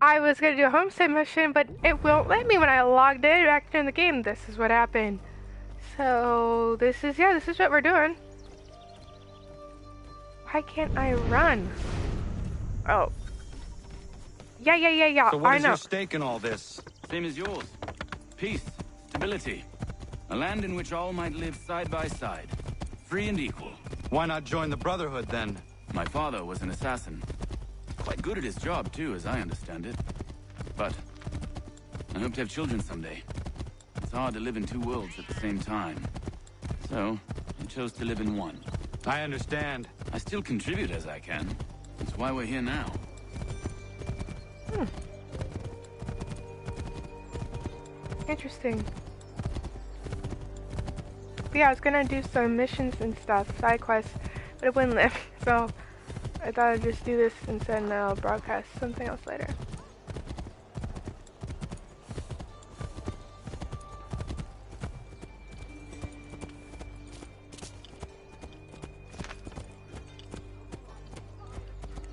I was gonna do a homestead mission, but it won't let me when I logged in back in the game. This is what happened. So this is what we're doing. Why can't I run? Oh. Yeah. So what I is know. your stake in all this? Same as yours. Peace, stability. A land in which all might live side by side. Free and equal. Why not join the Brotherhood then? My father was an assassin. Quite good at his job too, as I understand it. But I hope to have children someday. It's hard to live in two worlds at the same time. So, I chose to live in one. I understand. I still contribute as I can. That's why we're here now. Interesting. But yeah, I was gonna do some missions and stuff, side quests, but it wouldn't let me, so I thought I'd just do this instead and I'll broadcast something else later.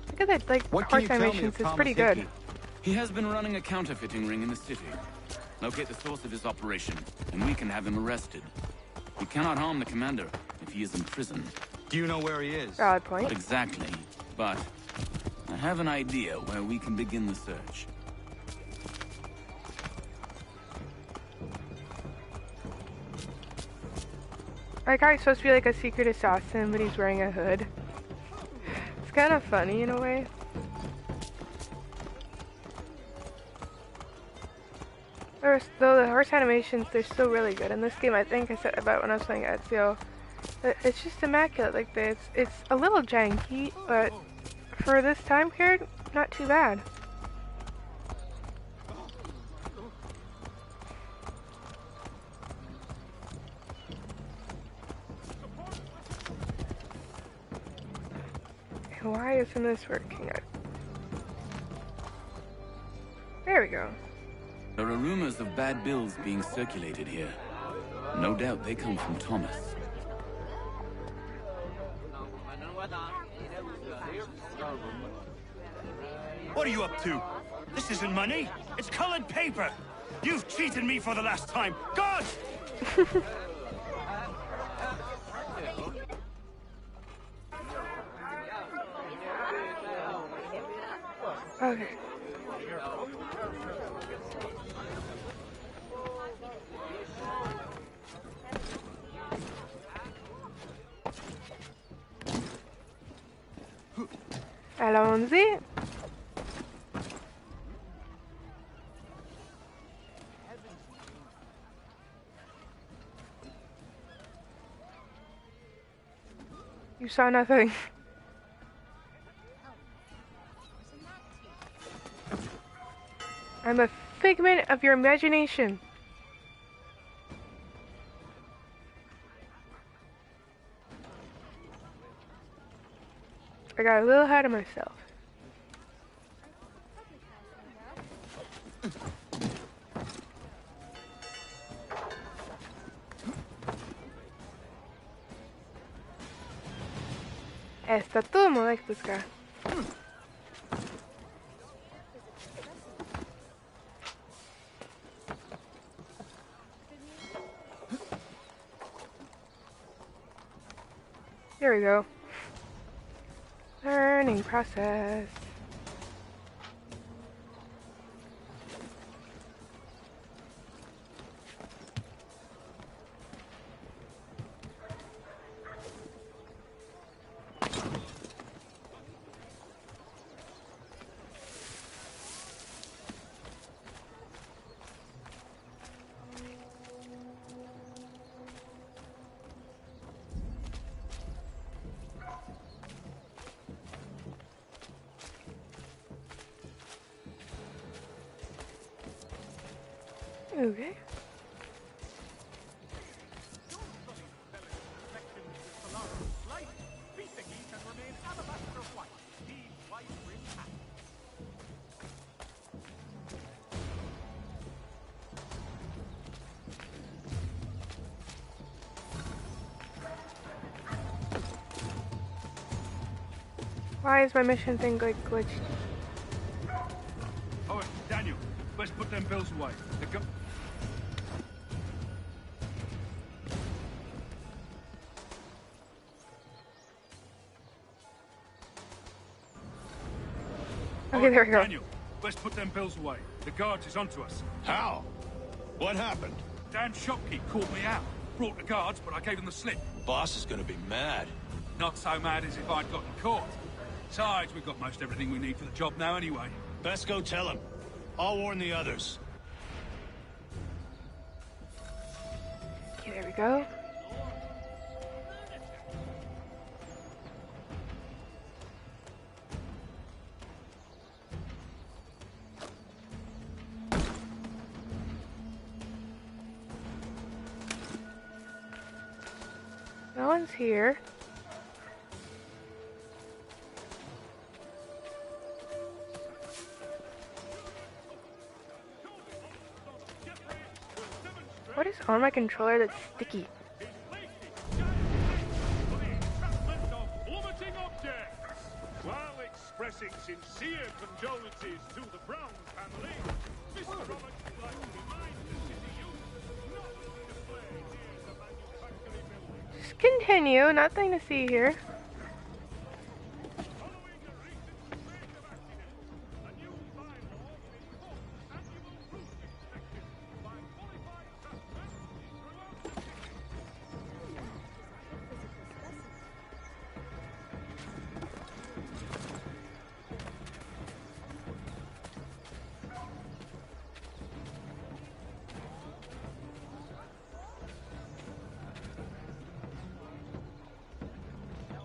Look at that, like, What can horse you tell me animations, of it's pretty Thomas good. Hickey? He has been running a counterfeiting ring in the city. Locate the source of his operation, and we can have him arrested. We cannot harm the commander if he is in prison. Do you know where he is? Valid point. Not exactly, but I have an idea where we can begin the search. Like how he's supposed to be like a secret assassin, but he's wearing a hood. It's kind of funny in a way. Though the horse animations, they're still really good. In this game, I think I said about when I was playing Ezio, it's just immaculate. Like this, it's a little janky, but for this time period, not too bad. Why isn't this working? There we go. There are rumors of bad bills being circulated here. No doubt they come from Thomas. What are you up to? This isn't money. It's colored paper. You've cheated me for the last time. God! Okay. Allons-y. You saw nothing. I'm a figment of your imagination. I got a little ahead of myself. Está todo moleque buscar. There we go. Learning process. Okay. Why is my mission thing like glitched? Best put them bills away. Okay, there we go. Daniel, best put them bills away. The guards is onto us. How? What happened? Dan Shopkeep called me out. Brought the guards, but I gave him the slip. Boss is gonna be mad. Not so mad as if I'd gotten caught. Besides, we've got most everything we need for the job now anyway. Best go tell him. I'll warn the others. Okay, there we go. No one's here. What is on my controller that's sticky? While expressing sincere condolences to the Brown family, Mr. Roberts would like to remind the city youth not to display near the manufacturing building. Just continue, nothing to see here. Following a recent string of accidents, a new bylaw will enforce annual route inspections by qualified craftsmen throughout the city.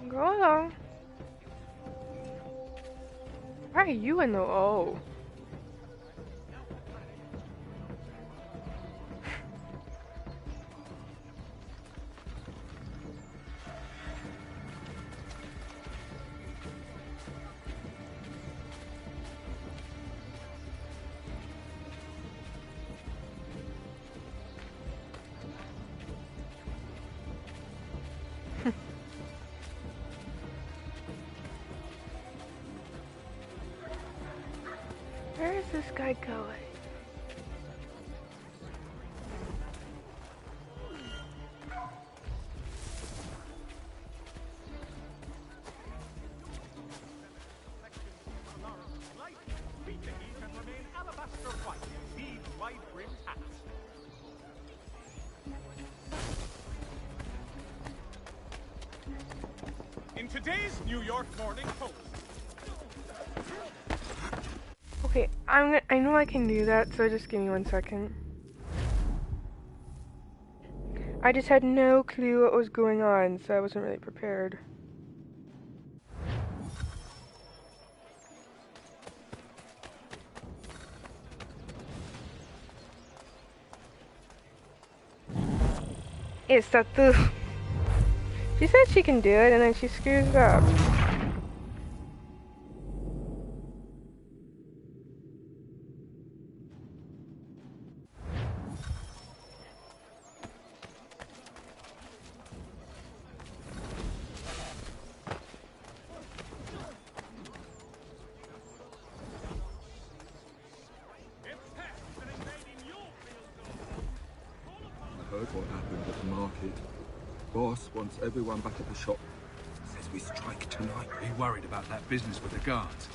Go along. Why are you in the oh? Where is this guy going? In today's New York Morning Post. Okay, I know I can do that, so just give me 1 second. I just had no clue what was going on, so I wasn't really prepared. It's that the she said she can do it and then she screws it up. Heard what happened at the market. Boss wants everyone back at the shop. Says we strike tonight. Are you worried about that business with the guards?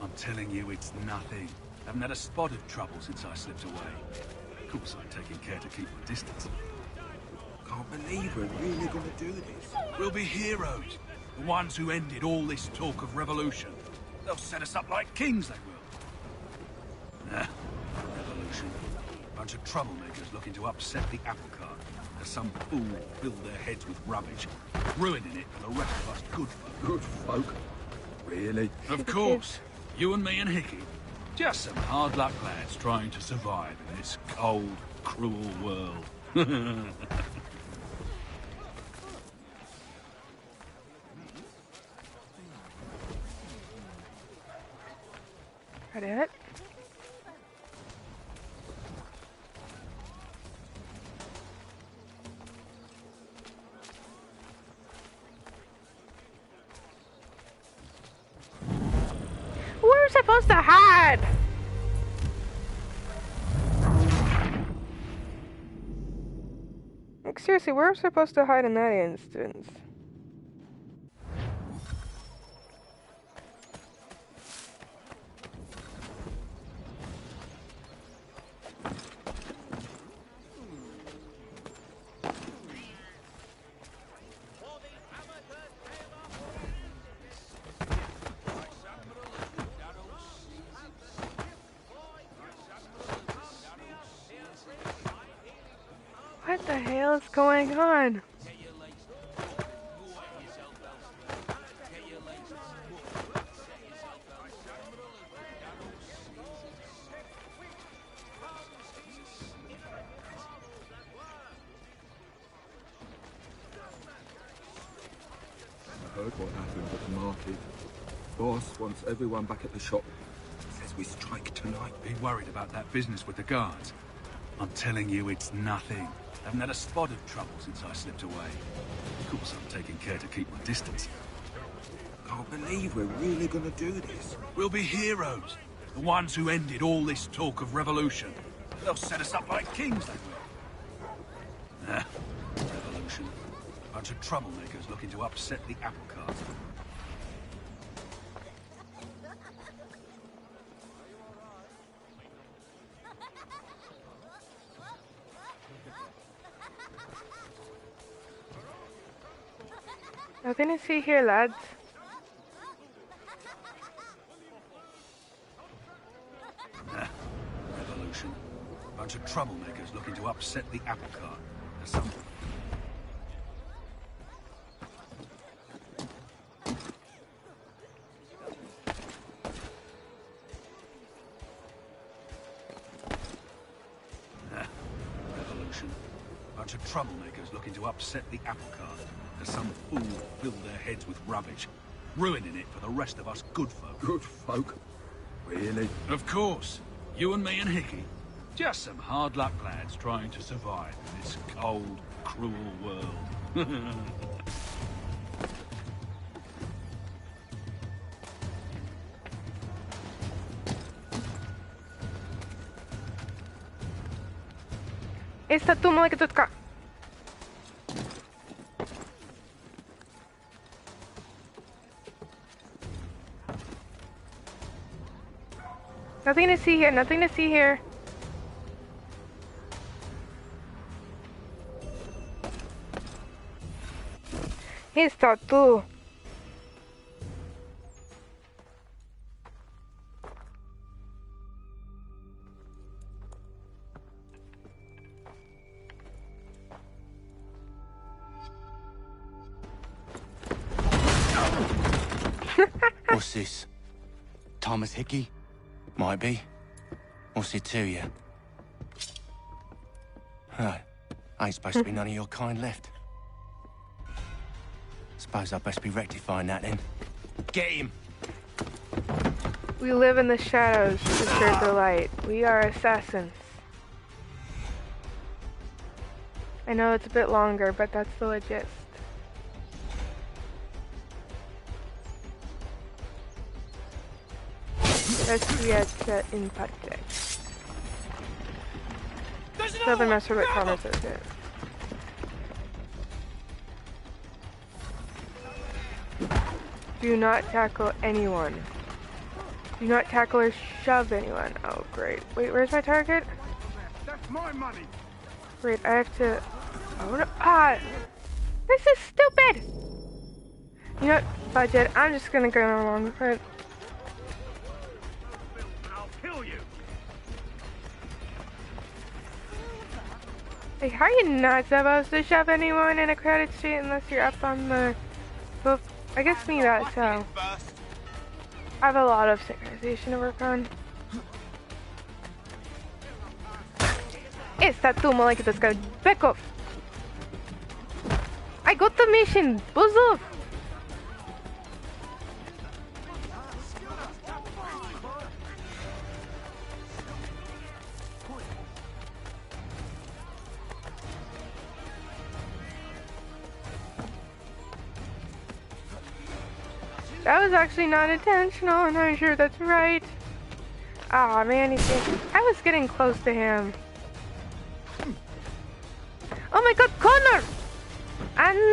I'm telling you, it's nothing. Haven't had a spot of trouble since I slipped away. Of course, I'm taking care to keep my distance. Can't believe we're really gonna do this. We'll be heroes. The ones who ended all this talk of revolution. They'll set us up like kings, they will. Nah, revolution. Bunch of troublemakers looking to upset the apple cart. As some fool filled their heads with rubbish, ruining it for the rest of us good folk. Good folk. Really? Of course. You and me and Hickey. Just some hard luck lads trying to survive in this cold, cruel world. Got it? Where am I supposed to hide? Like, seriously, where are we supposed to hide in that instance? What the hell is going on? I heard what happened at the market. Boss wants everyone back at the shop. Says we strike tonight. Be worried about that business with the guards. I'm telling you, it's nothing. Haven't had a spot of trouble since I slipped away. Of course, I'm taking care to keep my distance. Can't believe we're really gonna do this. We'll be heroes. The ones who ended all this talk of revolution. They'll set us up like kings, they will. Revolution. Bunch of troublemakers looking to upset the apple cart. Nothing to see here, lads. Revolution. Bunch of troublemakers looking to upset the apple cart. There's some... Revolution. Bunch of troublemakers looking to upset the apple cart. There's some fool filled their heads with rubbish, ruining it for the rest of us good folk. Good folk? Really? Of course. You and me and Hickey. Just some hard luck lads trying to survive in this cold, cruel world. Esta tu malekatutka. Nothing to see here, nothing to see here. Esta tú. What's this? Thomas Hickey? Might be. What's it to you? Right. Ain't supposed to be none of your kind left. Suppose I best be rectifying that then. Get him! We live in the shadows to serve the light. We are assassins. I know it's a bit longer, but that's the gist. Respiate in parte. Another master with comments is it. Do not tackle anyone. Do not tackle or shove anyone. Oh great. Wait, where's my target? That's my money. Wait, I have to... Oh no. Ah! This is stupid! You know what, budget, I'm just gonna go along with it. I'll kill you. Like, how are you not supposed to shove anyone in a crowded street unless you're up on the... Well, I guess me that, so... I have a lot of synchronization to work on. Esta tu malekatutka, back off! I got the mission, buzz off! That was actually not intentional, and I'm sure that's right. Ah, man, I was getting close to him. Oh my god, Connor!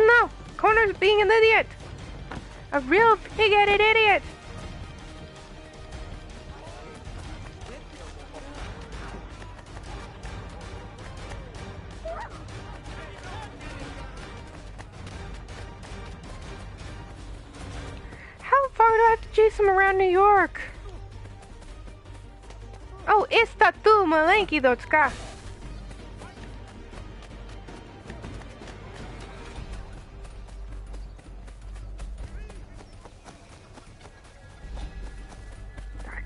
No! Connor's being an idiot! A real pig-headed idiot! How far do I have to chase him around New York? Oh, esta tu, malenki docka.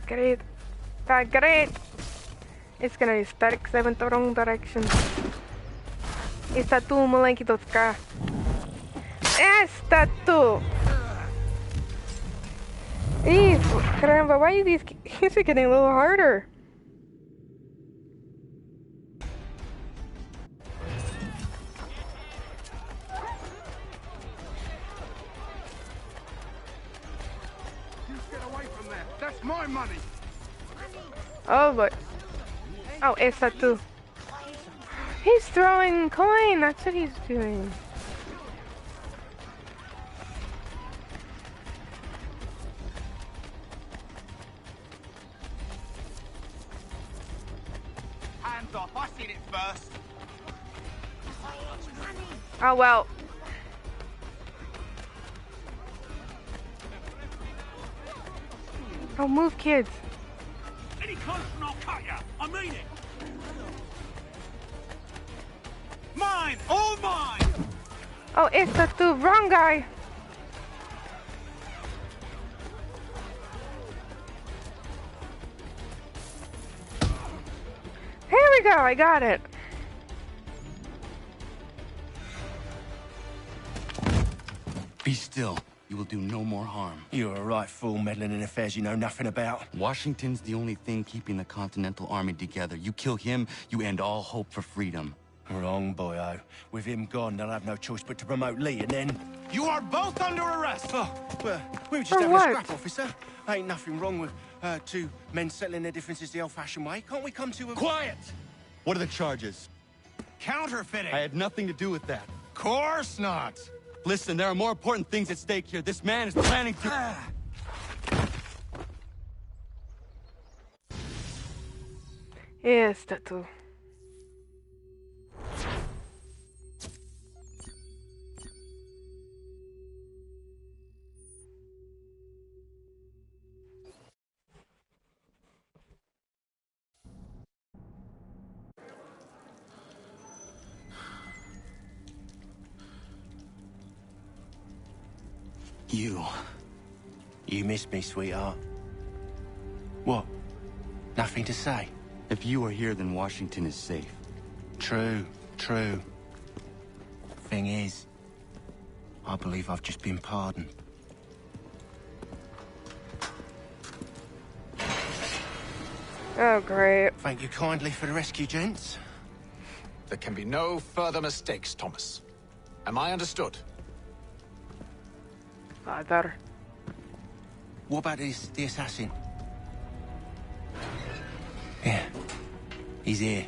Great. That great. It's gonna start 7 the wrong direction. Esta tu, malenki docka. Esta tu. Eee, caramba, why are these keys are getting a little harder? Get away from there. That's my money. Oh, but oh, esta tu. He's throwing coin. That's what he's doing. Hands off. I seen it first. Oh well. Oh, move, kids. Any closer and I'll cut ya. I mean it. Mine! All mine! Oh, esta tu. Wrong guy. Here we go. I got it. Be still. You will do no more harm. You're a right fool meddling in affairs you know nothing about. Washington's the only thing keeping the Continental Army together. You kill him, you end all hope for freedom. Wrong, boyo. With him gone, they'll have no choice but to promote Lee, and then... You are both under arrest! Oh, well, we were just For having what? a scrap, officer. Ain't nothing wrong with two men settling their differences the old-fashioned way. Can't we come to a... Quiet! What are the charges? Counterfeiting! I had nothing to do with that. Course not! Listen, there are more important things at stake here. This man is planning to... Esta tu. You missed me, sweetheart. What? Nothing to say? If you are here, then Washington is safe. True. Thing is, I believe I've just been pardoned. Oh, great. Thank you kindly for the rescue, gents. There can be no further mistakes, Thomas. Am I understood? Father. What about the assassin? Yeah. He's here.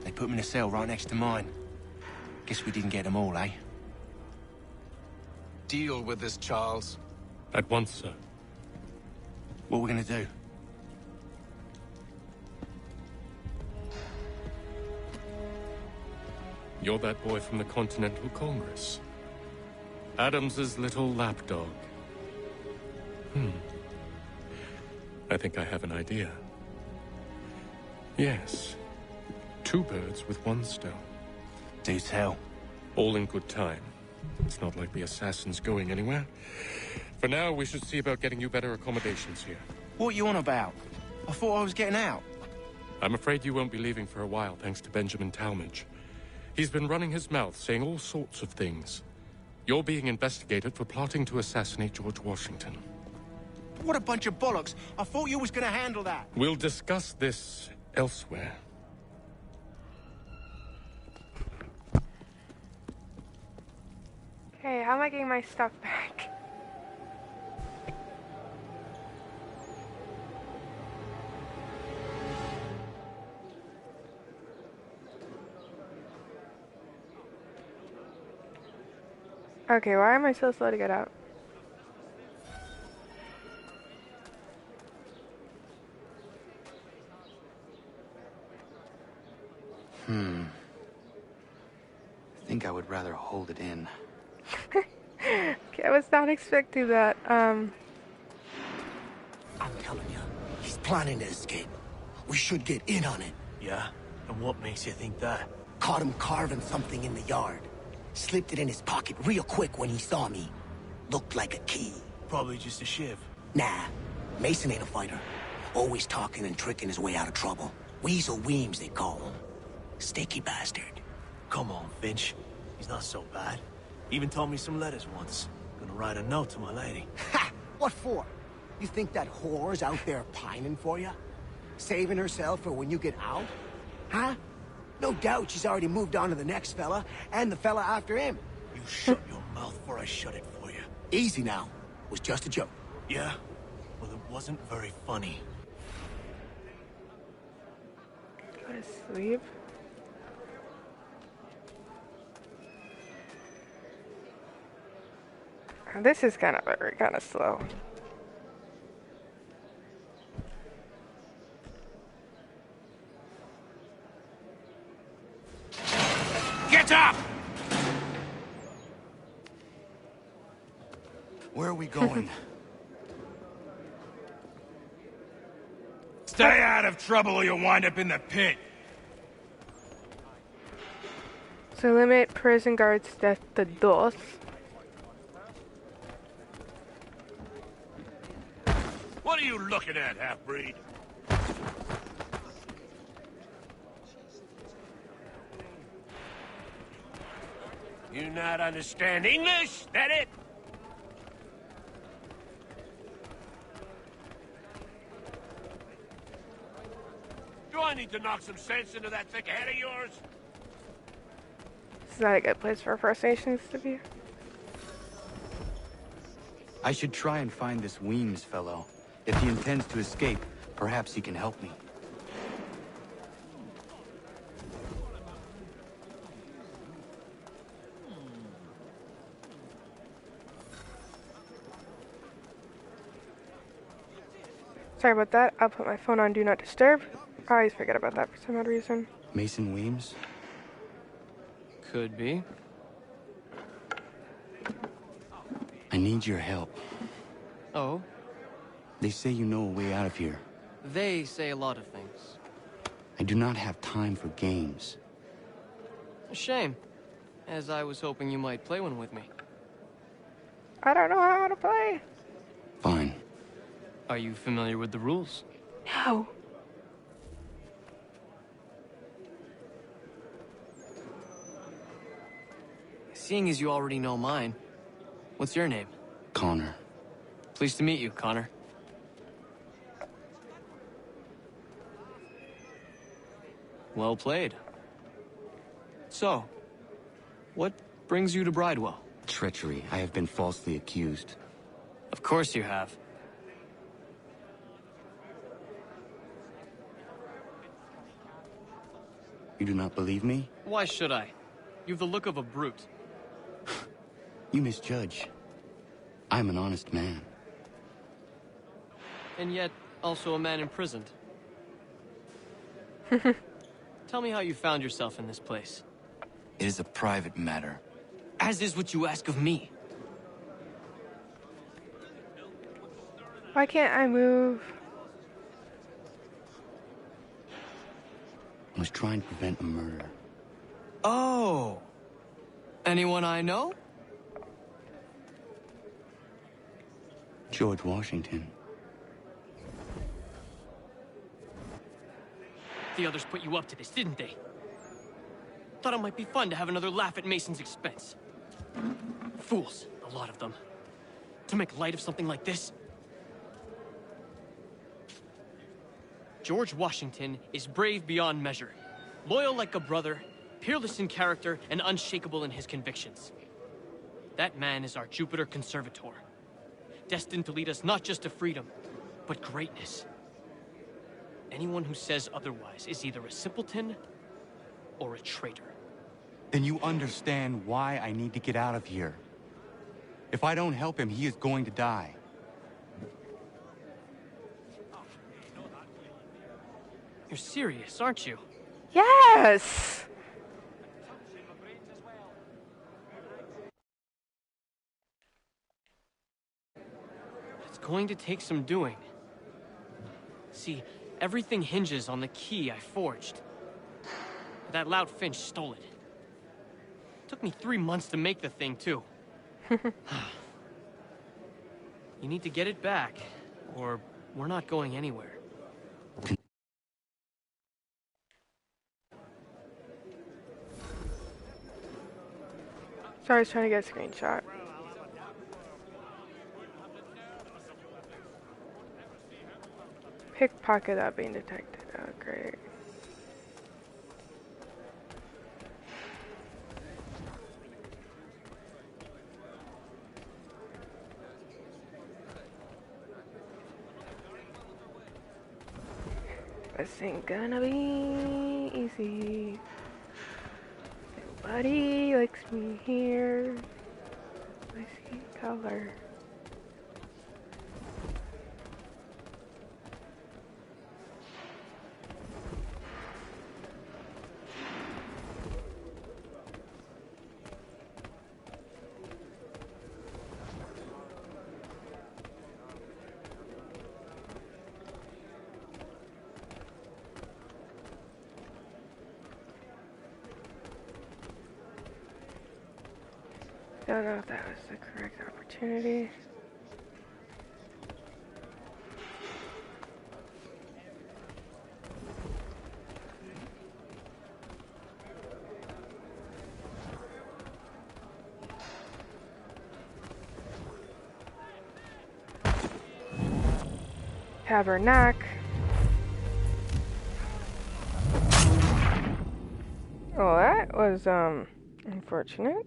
They put him in a cell right next to mine. Guess we didn't get them all, eh? Deal with this, Charles. At once, sir. What are we gonna do? You're that boy from the Continental Congress. Adams's little lapdog. I think I have an idea. Yes. 2 birds with 1 stone. Do tell. All in good time. It's not like the assassin's going anywhere. For now, we should see about getting you better accommodations here. What are you on about? I thought I was getting out. I'm afraid you won't be leaving for a while, thanks to Benjamin Talmadge. He's been running his mouth, saying all sorts of things. You're being investigated for plotting to assassinate George Washington. What a bunch of bollocks. I thought you was gonna handle that. We'll discuss this elsewhere. Okay, how am I getting my stuff back? Okay, why am I so slow to get out? I think I would rather hold it in. Okay, I was not expecting that. I'm telling you, he's planning to escape. We should get in on it. Yeah? And what makes you think that? Caught him carving something in the yard. Slipped it in his pocket real quick when he saw me. Looked like a key. Probably just a shiv. Nah, Mason ain't a fighter. Always talking and tricking his way out of trouble. Weasel Weems, they call him. Sticky bastard. Come on, Finch. He's not so bad. Even told me some letters once. Gonna write a note to my lady. Ha! What for? You think that whore's out there pining for you? Saving herself for when you get out? Huh? No doubt she's already moved on to the next fella, and the fella after him. You shut your mouth before I shut it for you. Easy now. Was just a joke. Yeah? Well, it wasn't very funny. Go to sleep. This is kind of slow. Get up! Where are we going? Stay out of trouble or you'll wind up in the pit. So limit prison guards' death to dos. What are you looking at, half-breed? You not understand English? That it? Do I need to knock some sense into that thick head of yours? This is not a good place for First Nations to be. I should try and find this Weems fellow. If he intends to escape, perhaps he can help me. Sorry about that. I'll put my phone on Do Not Disturb. I always forget about that for some odd reason. Mason Weems? Could be. I need your help. Oh? They say you know a way out of here. They say a lot of things. I do not have time for games. A shame, as I was hoping you might play one with me. I don't know how to play. Fine. Are you familiar with the rules? No. Seeing as you already know mine, what's your name? Connor. Pleased to meet you, Connor. Well played. So, what brings you to Bridewell? Treachery. I have been falsely accused. Of course you have. You do not believe me? Why should I? You've the look of a brute. You misjudge. I'm an honest man. And yet, also a man imprisoned. Tell me how you found yourself in this place. It is a private matter. As is what you ask of me. Why can't I move? I was trying to prevent a murder. Oh! Anyone I know? George Washington. The others put you up to this, didn't they? Thought it might be fun to have another laugh at Mason's expense. Fools, a lot of them. To make light of something like this. George Washington is brave beyond measure, loyal like a brother, peerless in character, and unshakable in his convictions. That man is our Jupiter Conservator, destined to lead us not just to freedom, but greatness. Anyone who says otherwise is either a simpleton or a traitor. Then you understand why I need to get out of here. If I don't help him, he is going to die. You're serious, aren't you? Yes! It's going to take some doing. See, everything hinges on the key I forged. That loud Finch stole it. Took me 3 months to make the thing, too. You need to get it back, or we're not going anywhere. Sorry, I was trying to get a screenshot. Pickpocket without being detected. Oh, great. This ain't gonna be easy. Nobody likes me here. My skin color. Don't know if that was the correct opportunity. Tabernac. Oh, that was unfortunate.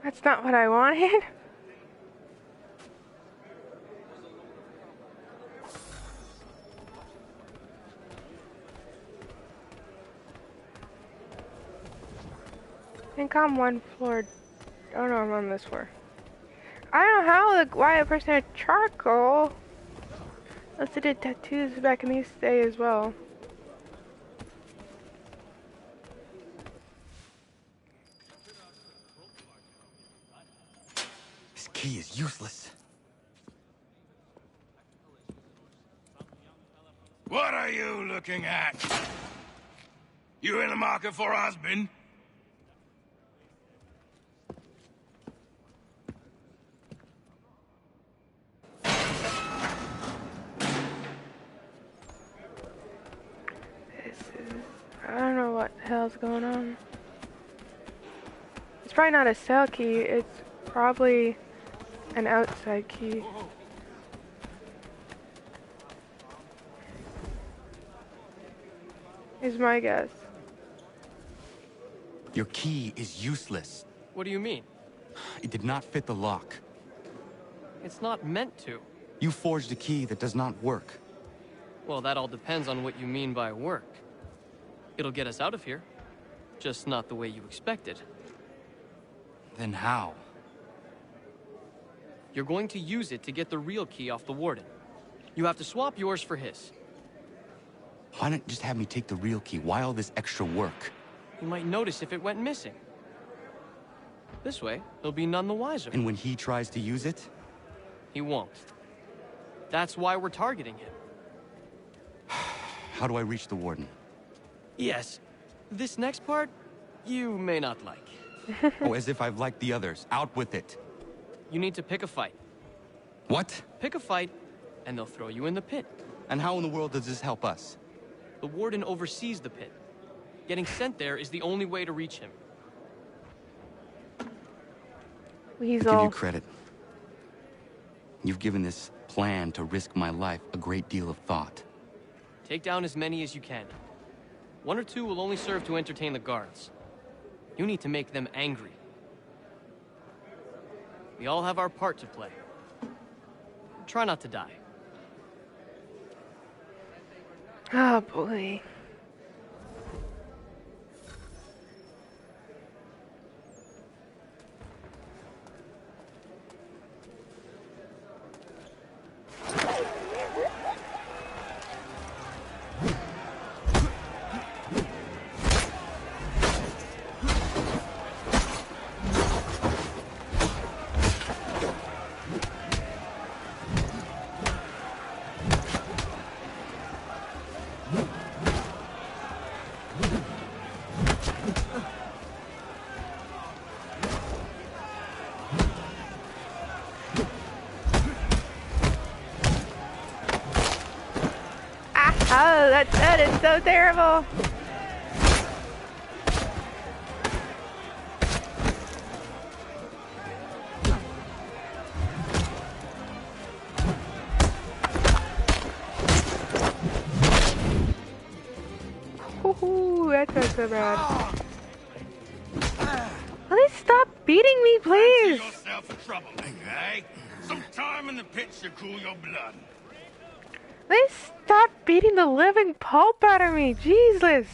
That's not what I wanted. I think I'm one floor. Oh no, I'm on this floor. I don't know how why a person had charcoal. Unless they did tattoos back in these days as well. This key is useless. What are you looking at? You in the market for a husband? I don't know what the hell's going on. It's probably not a cell key, it's probably an outside key. Is my guess. Your key is useless. What do you mean? It did not fit the lock. It's not meant to. You forged a key that does not work. Well, that all depends on what you mean by work. It'll get us out of here. Just not the way you expected. Then how? You're going to use it to get the real key off the warden. You have to swap yours for his. Why not just have me take the real key? Why all this extra work? You might notice if it went missing. This way, he'll be none the wiser. And when he tries to use it? He won't. That's why we're targeting him. How do I reach the warden? Yes. This next part, you may not like. Oh, as if I've liked the others. Out with it. You need to pick a fight. What? Pick a fight, and they'll throw you in the pit. And how in the world does this help us? The warden oversees the pit. Getting sent there is the only way to reach him. Weasel. Give you credit. You've given this plan to risk my life a great deal of thought. Take down as many as you can. 1 or 2 will only serve to entertain the guards. You need to make them angry. We all have our part to play. Try not to die. Oh boy. Oh, that is so terrible. Ooh, that's not so bad. Please stop beating me, please. Yourself a troublemaker, eh? Some time in the pits to cool your blood. Please stop beating the living pulp out of me, Jesus.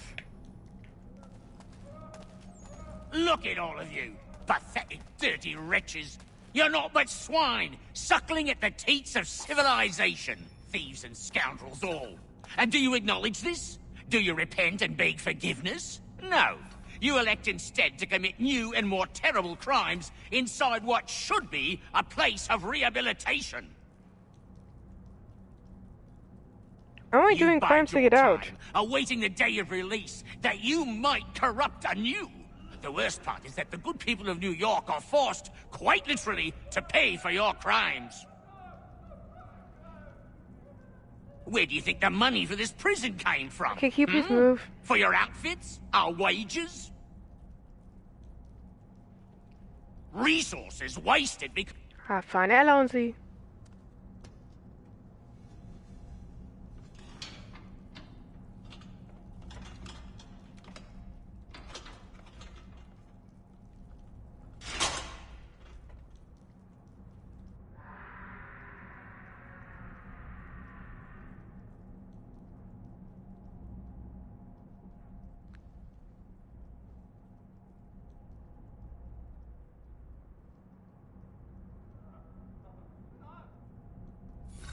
Look at all of you, pathetic, dirty wretches. You're not but swine, suckling at the teats of civilization. Thieves and scoundrels all. And do you acknowledge this? Do you repent and beg forgiveness? No. You elect instead to commit new and more terrible crimes inside what should be a place of rehabilitation. I'm only doing crimes to get out. Awaiting the day of release, that you might corrupt anew. The worst part is that the good people of New York are forced, quite literally, to pay for your crimes. Where do you think the money for this prison came from? Okay, can you please move? For your outfits? Our wages? Resources wasted because... Ah, fine, allons-y.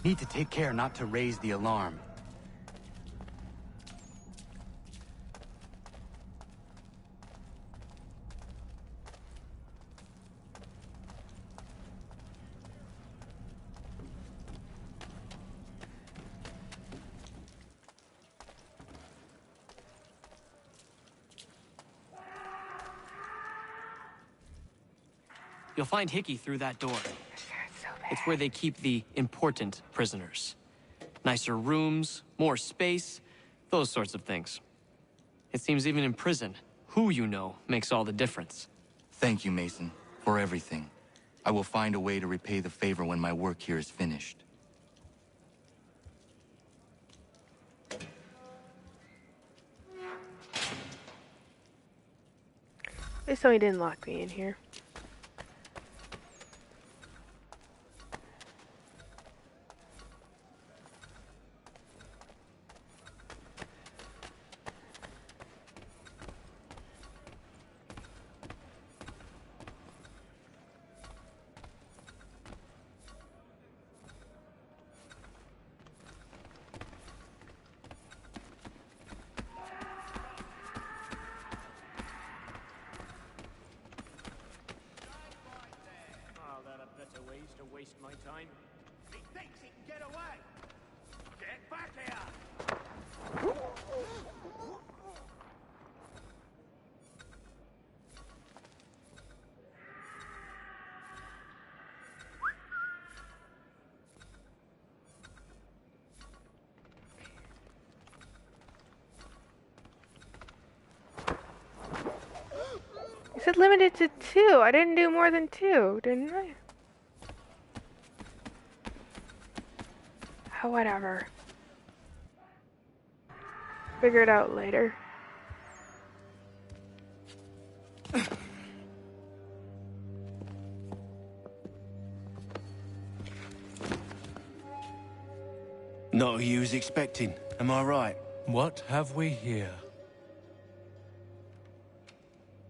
Need to take care not to raise the alarm. You'll find Hickey through that door. It's where they keep the important prisoners. Nicer rooms, more space, those sorts of things. It seems even in prison, who you know makes all the difference. Thank you, Mason, for everything. I will find a way to repay the favor when my work here is finished. At least he didn't lock me in here. Waste my time. He thinks he can get away. Get back here. said limited to 2. I didn't do more than 2, didn't I? Oh, whatever. Figure it out later. Not who you was expecting, am I right? What have we here?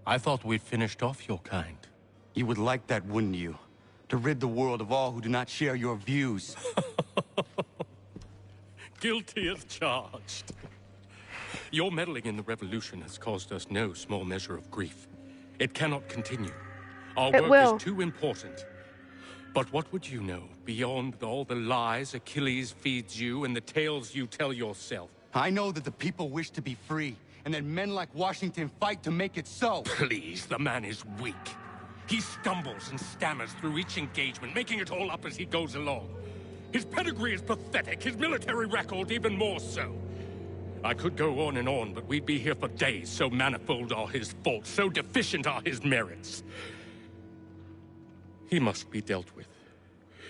I thought we'd finished off your kind. You would like that, wouldn't you? To rid the world of all who do not share your views. Guilty as charged. Your meddling in the revolution has caused us no small measure of grief. It cannot continue. Our work is too important. But what would you know beyond all the lies Achilles feeds you and the tales you tell yourself? I know that the people wish to be free, and that men like Washington fight to make it so. Please, the man is weak. He stumbles and stammers through each engagement, making it all up as he goes along. His pedigree is pathetic, his military record even more so. I could go on and on, but we'd be here for days, so manifold are his faults, so deficient are his merits. He must be dealt with.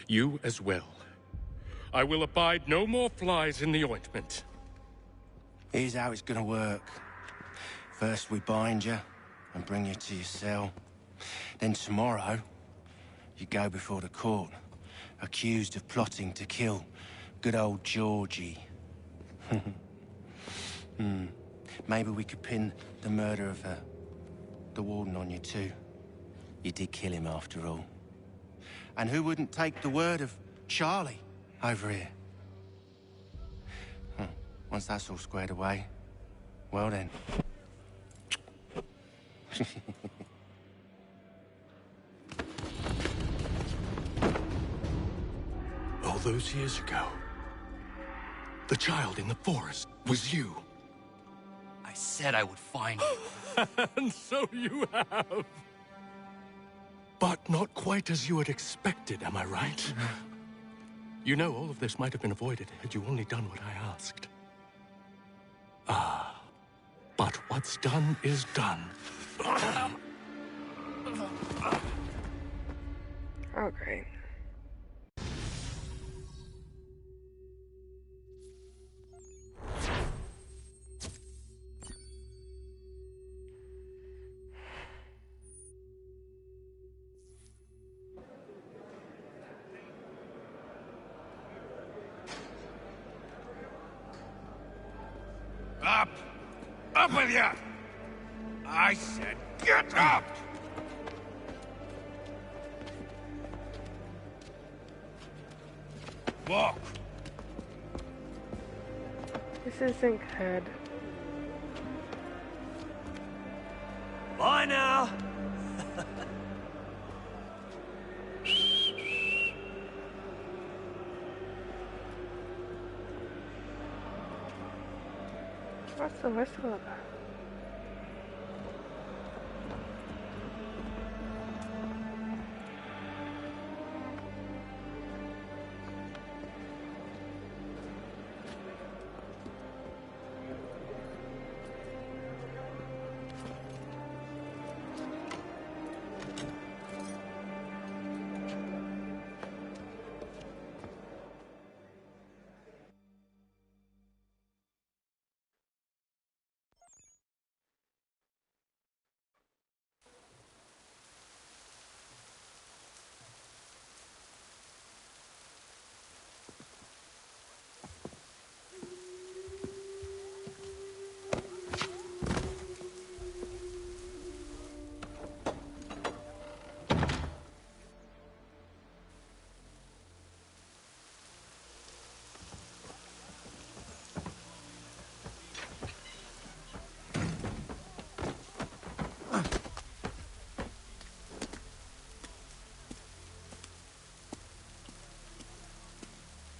You as well. I will abide no more flies in the ointment. Here's how it's gonna work. First we bind you and bring you to your cell. Then tomorrow, you go before the court, accused of plotting to kill good old Georgie. Maybe we could pin the murder of the warden on you too. You did kill him after all. And who wouldn't take the word of Charlie over here? Once that's all squared away, well then. All those years ago, the child in the forest was you. I said I would find you. And so you have. But not quite as you had expected, am I right? You know, all of this might have been avoided had you only done what I asked. Ah, but what's done is done. Oh, great. Up! Up with you! I said get up! Walk! This isn't good. Bye now! What's the whistle about?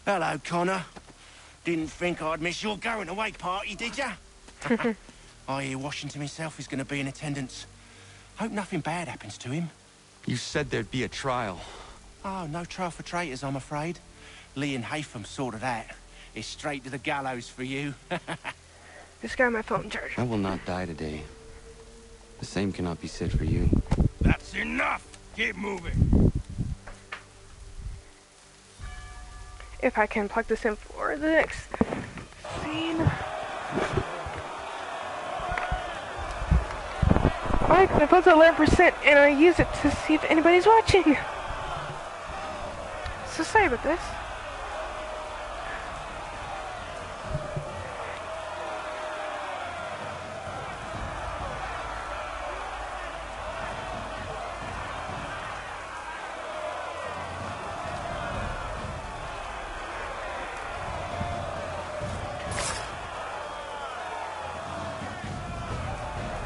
Hello, Connor. Didn't think I'd miss your going away party, did ya? I hear Washington himself is going to be in attendance. Hope nothing bad happens to him. You said there'd be a trial. Oh, no trial for traitors, I'm afraid. Lee and Haytham sorted that. It's straight to the gallows for you. Just got my phone charged. I will not die today. The same cannot be said for you. That's enough! Keep moving! If I can plug this in for the next scene. Alright, I put the 11% and I use it to see if anybody's watching. So sorry about this.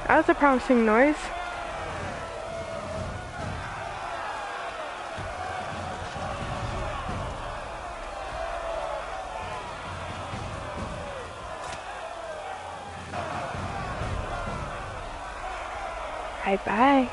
That was a promising noise. Bye-bye.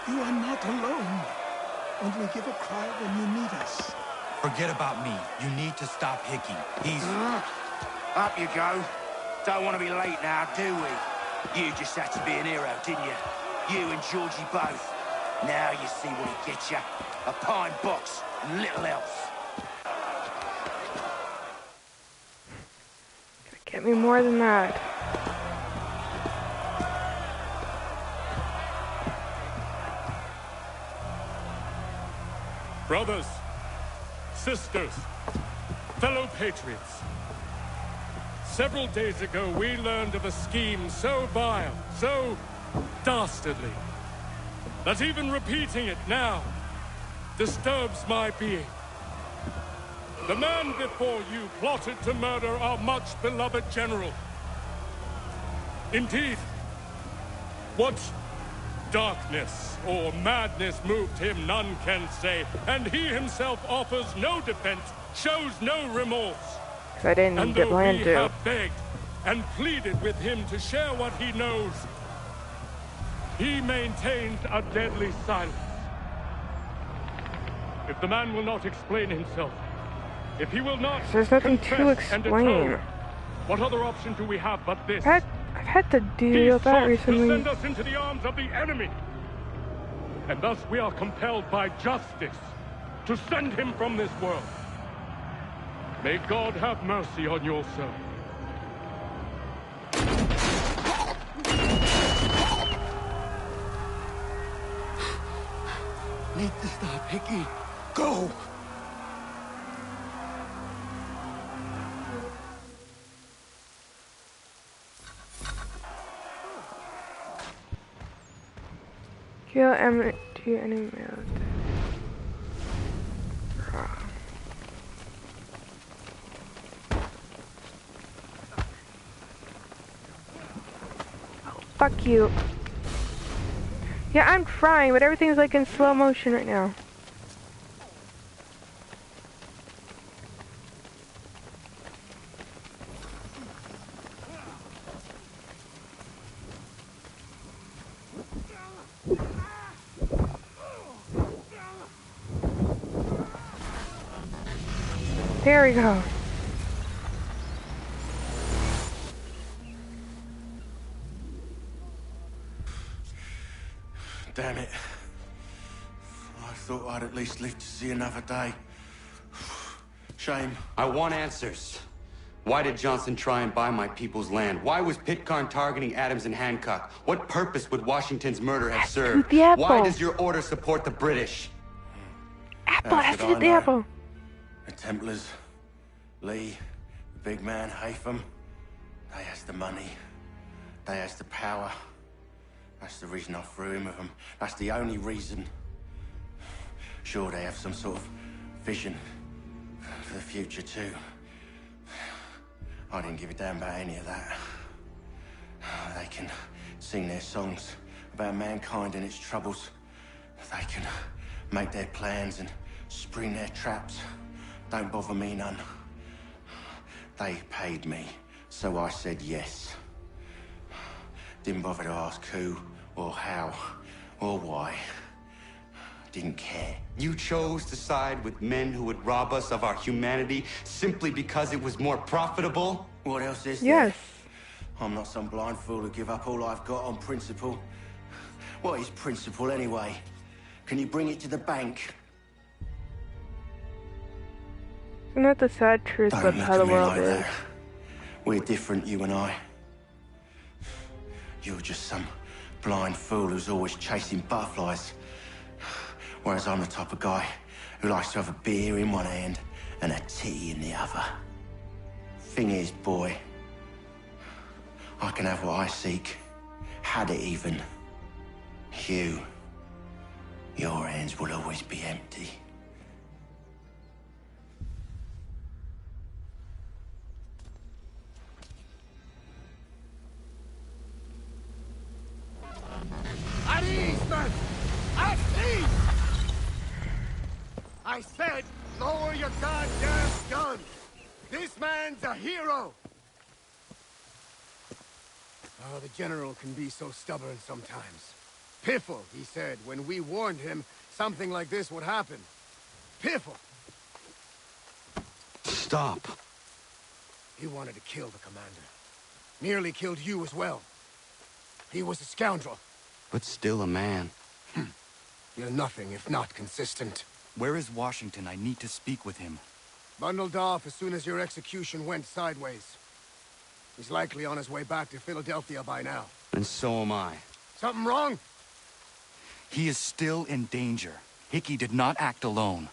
You are not alone. Only give a cry when you need us. Forget about me. You need to stop Hickey. He's... Up you go. Don't want to be late now, do we? You just had to be an hero, didn't you? You and Georgie both. Now you see what he gets you. A pine box and little else. Get me more than that. Brothers, sisters, fellow patriots. Several days ago, we learned of a scheme so vile, so dastardly, that even repeating it now disturbs my being. The man before you plotted to murder our much-beloved general. Indeed, what darkness or madness moved him, none can say, and he himself offers no defense, shows no remorse. I didn't and get though land we to. have begged and pleaded with him to share what he knows, he maintains a deadly silence. If the man will not explain himself, if he will not There's nothing to confess and explain. atone, what other option do we have but this? I've had to deal with that To recently. send us into the arms of the enemy. And thus we are compelled by justice to send him from this world. May God have mercy on your soul. Need to stop, Hickey. Go! Kill empty enemy mode. Fuck you. Yeah, I'm trying, but everything's like in slow motion right now. There we go. Damn it. I thought I'd at least live to see another day. Shame. I want answers. Why did Johnson try and buy my people's land? Why was Pitcairn targeting Adams and Hancock? What purpose would Washington's murder have served? the apple. Why does your order support the British? Apple, How has should to I the know? apple. The Templars, Lee, the big man, Haytham. They has the money. They has the power. That's the reason I threw in with them. That's the only reason. Sure, they have some sort of vision for the future, too. I didn't give a damn about any of that. They can sing their songs about mankind and its troubles. They can make their plans and spring their traps. Don't bother me none. They paid me, so I said yes. Didn't bother to ask who, or how, or why. Didn't care. You chose to side with men who would rob us of our humanity simply because it was more profitable? What else is Yes. there? I'm not some blind fool to give up all I've got on principle. What is principle anyway? Can you bring it to the bank? Isn't that the sad truth Don't about look how at the me world like is? that. We're different, you and I. You're just some blind fool who's always chasing butterflies. Whereas I'm the type of guy who likes to have a beer in one hand and a tea in the other. Thing is, boy, I can have what I seek. Had it even. Your hands will always be empty. At ease, men! At ease! I said, lower your goddamn gun! This man's a hero! Oh, the General can be so stubborn sometimes. Piffle, he said, when we warned him something like this would happen. Piffle! Stop. He wanted to kill the commander. Nearly killed you as well. He was a scoundrel. But still a man. You're nothing if not consistent. Where is Washington? I need to speak with him. Bundled off as soon as your execution went sideways. He's likely on his way back to Philadelphia by now. And so am I. Something wrong? He is still in danger. Hickey did not act alone.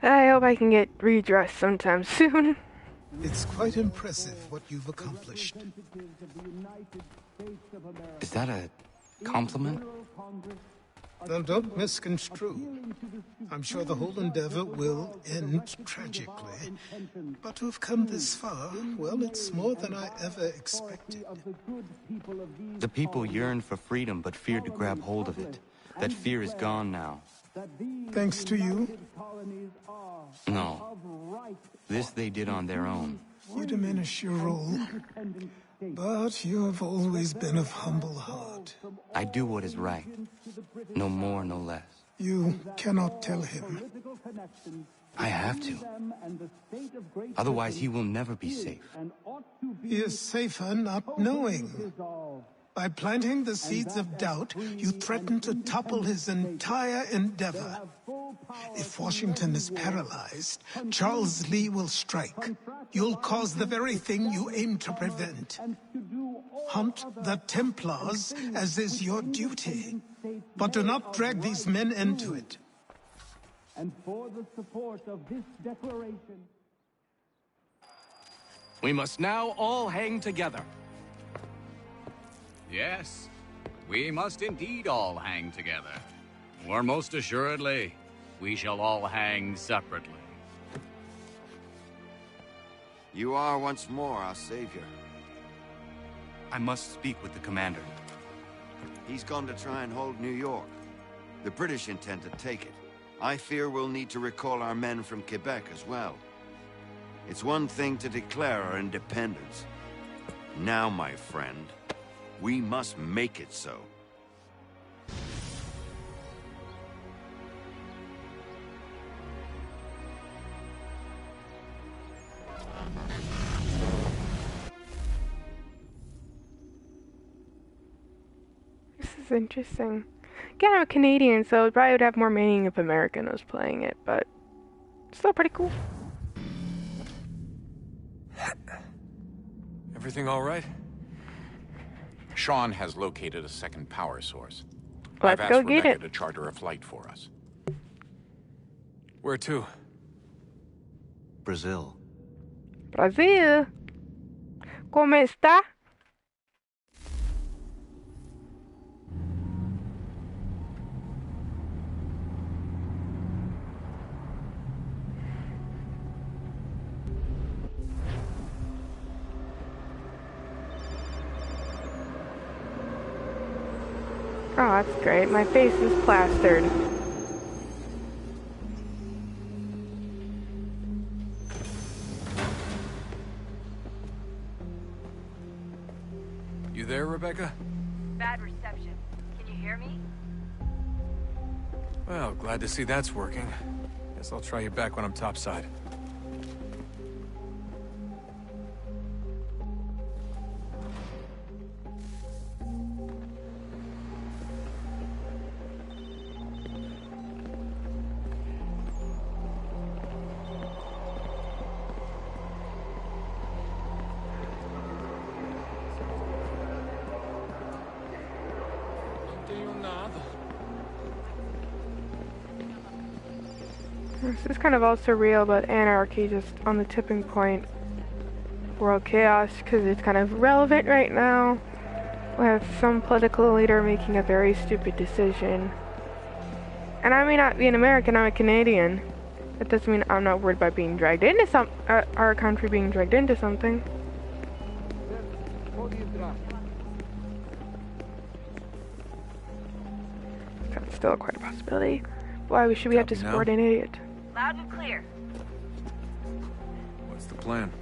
I hope I can get redressed sometime soon. It's quite impressive what you've accomplished. Is that a compliment? Now, don't misconstrue. I'm sure the whole endeavor will end tragically. But to have come this far, well, it's more than I ever expected. The people yearned for freedom but feared to grab hold of it. That fear is gone now. Thanks to you? No. This they did on their own. You diminish your role. But you have always been of humble heart. I do what is right. No more, no less. You cannot tell him. I have to. Otherwise, he will never be safe. He is safer not knowing. By planting the seeds of doubt, you threaten to topple his entire endeavor. If Washington is paralyzed, Charles Lee will strike. You'll cause the very thing you aim to prevent. Hunt the Templars, as is your duty. But do not drag these men into it. And for the support of this declaration... We must now all hang together. Yes, we must indeed all hang together. Or most assuredly, we shall all hang separately. You are once more our savior. I must speak with the commander. He's gone to try and hold New York. The British intend to take it. I fear we'll need to recall our men from Quebec as well. It's one thing to declare our independence. Now, my friend, we must make it so. This is interesting. Again, I'm a Canadian, so it probably would have more meaning if American was playing it, but still pretty cool. Everything all right? Sean has located a second power source. Let's I've go asked get Rebecca it. to charter a flight for us. Where to? Brazil. Brazil. ¿Cómo está? Oh, that's great. My face is plastered. You there, Rebecca? Bad reception. Can you hear me? Well, glad to see that's working. Guess I'll try you back when I'm topside. This is kind of also real about anarchy, just on the tipping point. World chaos, because it's kind of relevant right now. We have some political leader making a very stupid decision. And I may not be an American, I'm a Canadian. That doesn't mean I'm not worried about being dragged into our country being dragged into something. That's still quite a possibility. Why should we have to support an idiot? Loud and clear. What's the plan?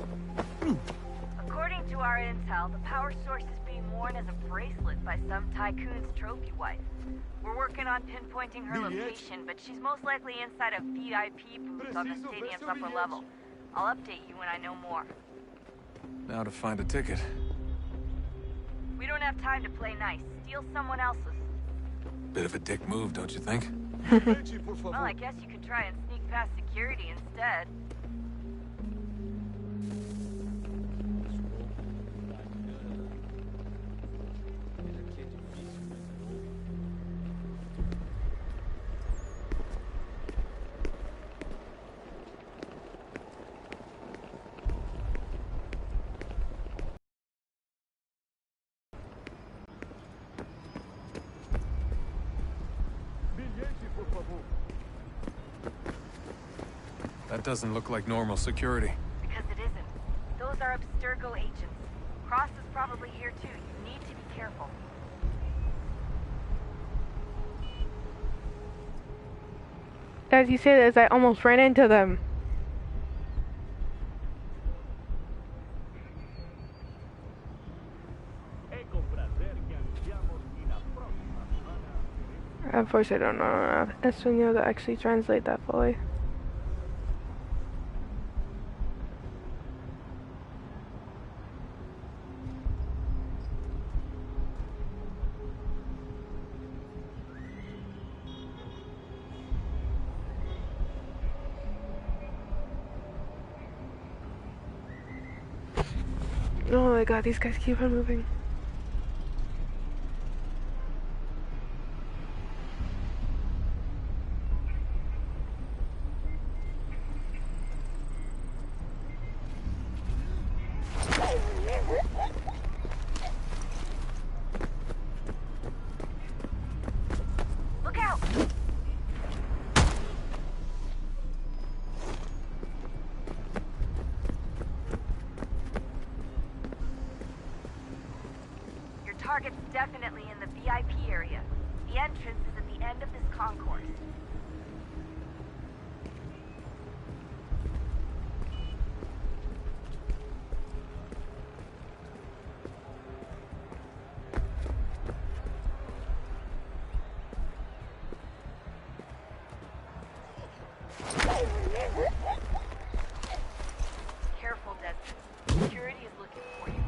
According to our intel, the power source is being worn as a bracelet by some tycoon's trophy wife. We're working on pinpointing her location, but she's most likely inside a VIP booth on the stadium's upper level. I'll update you when I know more. Now to find a ticket. We don't have time to play nice. Steal someone else's. Bit of a dick move, don't you think? Well, I guess you could try and sneak past security instead. That doesn't look like normal security. Because it isn't. Those are Abstergo agents. Cross is probably here too. You need to be careful. As you say this, I almost ran into them. Unfortunately, I don't know enough Espanol to actually translate that fully. Oh my god, these guys keep on moving. Look out! Your target's definitely in the VIP area. The entrance is at the end of this concourse. Careful, Desmond. Security is looking for you.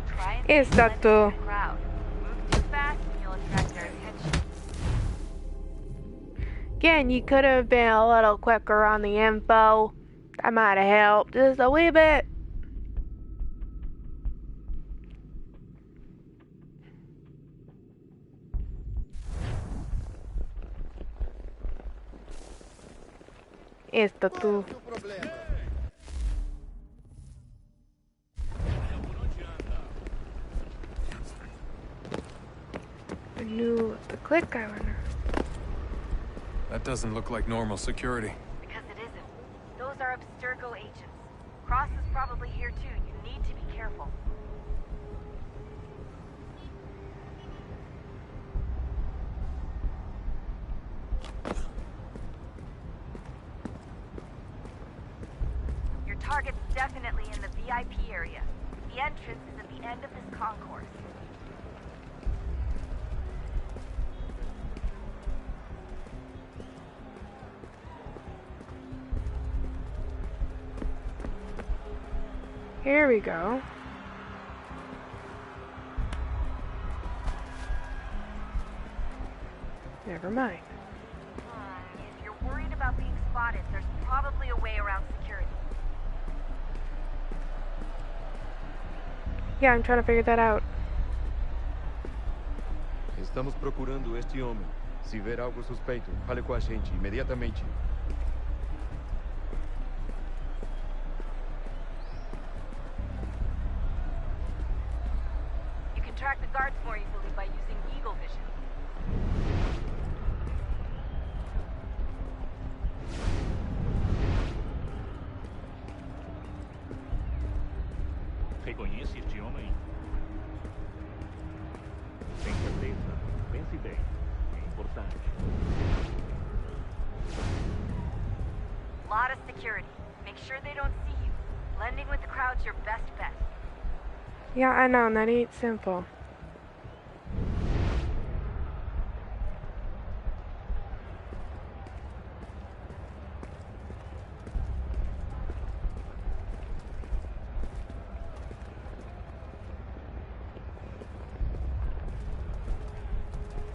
Try and Is that the crowd. Move too fast and you'll attract their attention. Again, you could have been a little quicker on the info. That might have helped just a wee bit. Esta tú. The click, I wonder. That doesn't look like normal security. Because it isn't. Those are Abstergo agents. Cross is probably here too. You need to be careful. Your target's definitely in the VIP area. The entrance is at the end of this concourse. Here we go. Never mind. If you're worried about being spotted, there's probably a way around security. Yeah, I'm trying to figure that out. Estamos procurando este homem. Se ver algo suspeito, fale com a gente imediatamente. You can track the guards more easily by using Eagle Vision. Reconhece este homem? Tem certeza? Pense bem. É importante. Lot of security. Make sure they don't see you. Blending with the crowd's your best bet. Yeah, I know, and that ain't simple.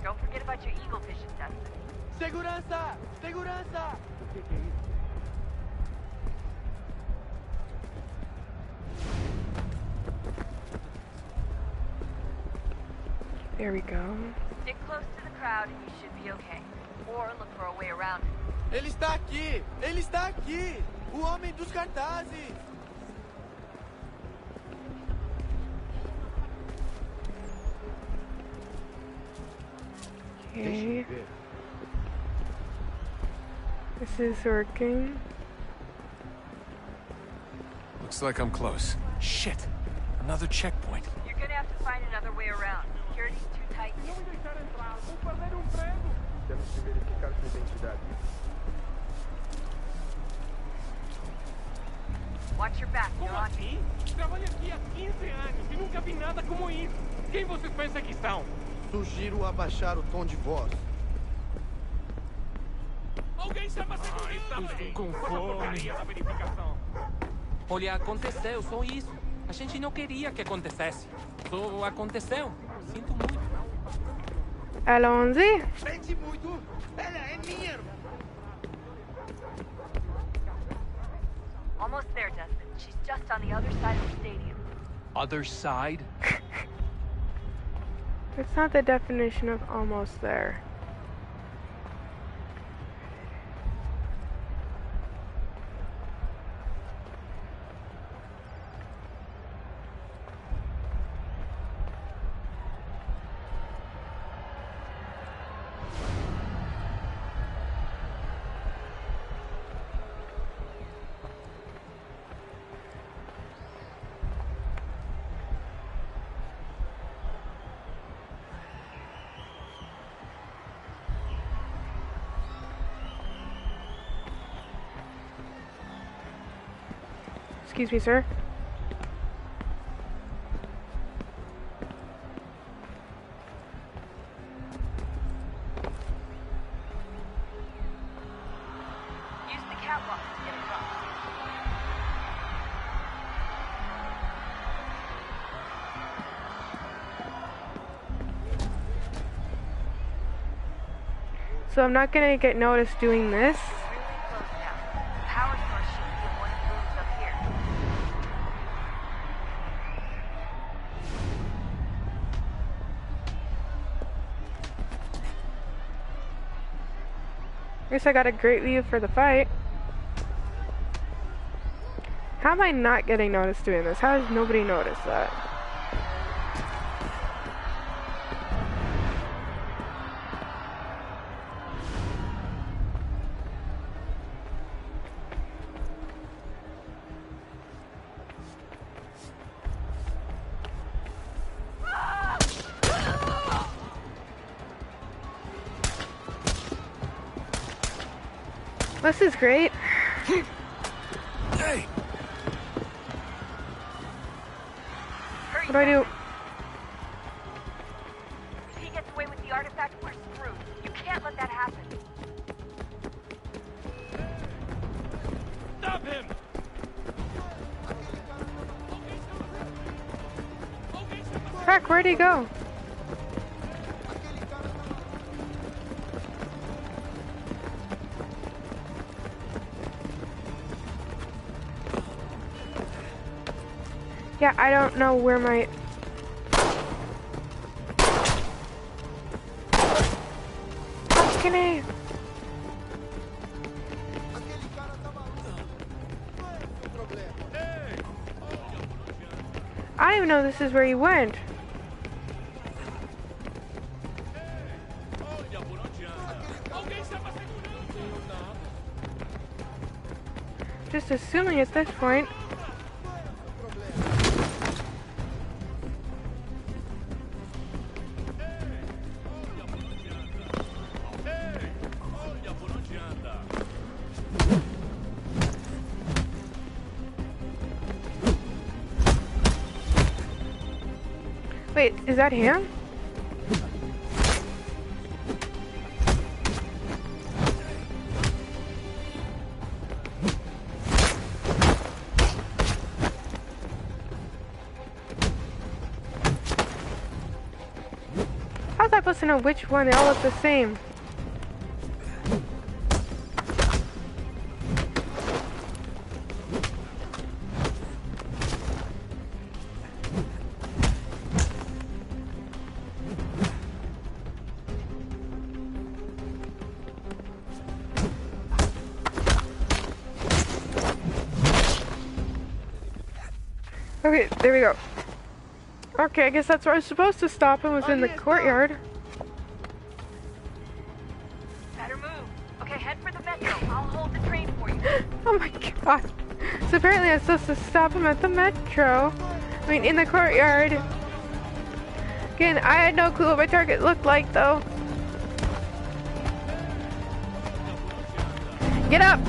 Don't forget about your Eagle Vision, Dustin. Segurança! Segurança! O que é isso? There we go. Stick close to the crowd and you should be okay. Or look for a way around it. Ele está aqui! Ele está aqui! O homem dos cartazes! Okay. This is working. Looks like I'm close. Shit! Another checkpoint. You're gonna have to find another way around. Security's too tight. Temos que verificar sua identidade. Watch your back, Como assim? Trabalho aqui há 15 anos e nunca vi nada como isso. Quem vocês pensam que são? Sugiro abaixar o tom de voz. Alguém chama a segurança! Estou com fome. Olha, aconteceu, só isso. A gente não queria que acontecesse. Só aconteceu. Sinto muito. Allons-y. Sente muito! Ela é minha irmã! Almost there, Dustin. She's just on the other side of the stadium. Other side? It's not the definition of almost there. Excuse me, sir. Use the catwalk to get across. So I'm not gonna get noticed doing this. Power source should be in one of the rooms up here. Guess I got a great view for the fight. How am I not getting noticed doing this? How has nobody noticed that? This is great. Hey. What do I do? If he gets away with the artifact, we're screwed. You can't let that happen. Stop him! Heck, where'd he go? Yeah, I don't know where my... Fucking A. I don't even know this is where he went. Just assuming at this point. Wait, is that him? How's I supposed to know which one? They all look the same. Okay, there we go. Okay, I guess that's where I was supposed to stop him, was in the courtyard. Better move. Okay, head for the metro. I'll hold the train for you. Oh my god. So apparently I'm supposed to stop him at the metro. I mean, in the courtyard. Again, I had no clue what my target looked like, though. Get up!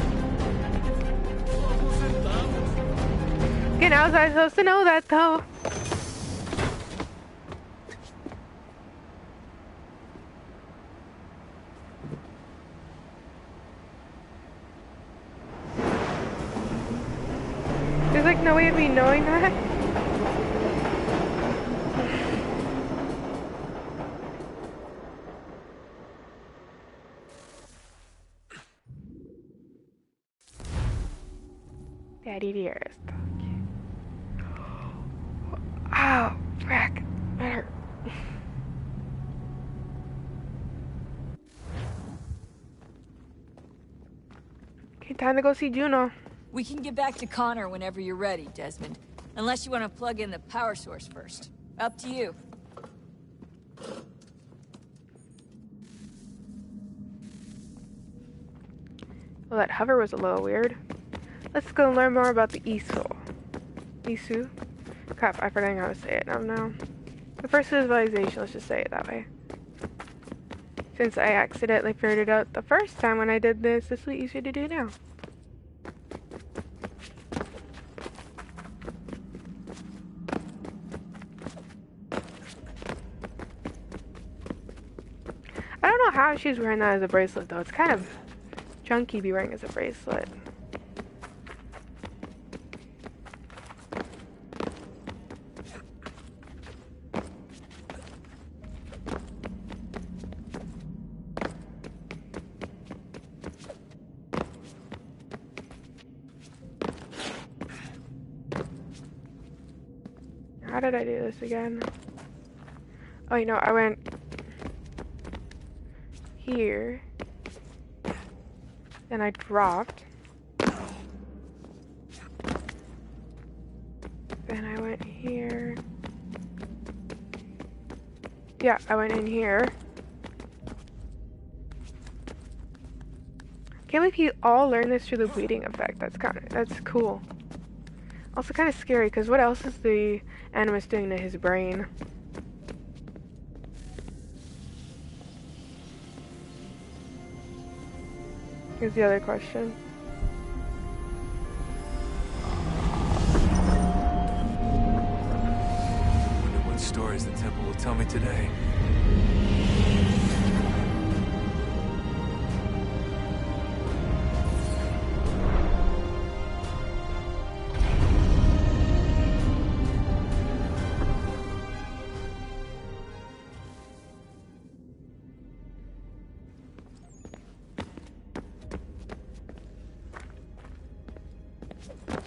Again, how was I supposed to know that, though? There's like no way of me knowing that. Daddy dearest. Ow, frack. That hurt. Okay, time to go see Juno. We can get back to Connor whenever you're ready, Desmond. Unless you want to plug in the power source first. Up to you. Well, that hover was a little weird. Let's go learn more about the Isu. Isu? Crap, I forgot how to say it now. The first civilization, let's just say it that way. Since I accidentally figured it out the first time when I did this, this will be easier to do now. I don't know how she's wearing that as a bracelet, though. It's kind of chunky to be wearing as a bracelet. How did I do this again? Oh, you know, I went here, then I dropped, then I went here, yeah, I went in here. Can't believe you all learned this through the bleeding effect. That's cool. Also kind of scary, because what else is the Animus doing to his brain? Is the other question. I wonder what stories the temple will tell me today.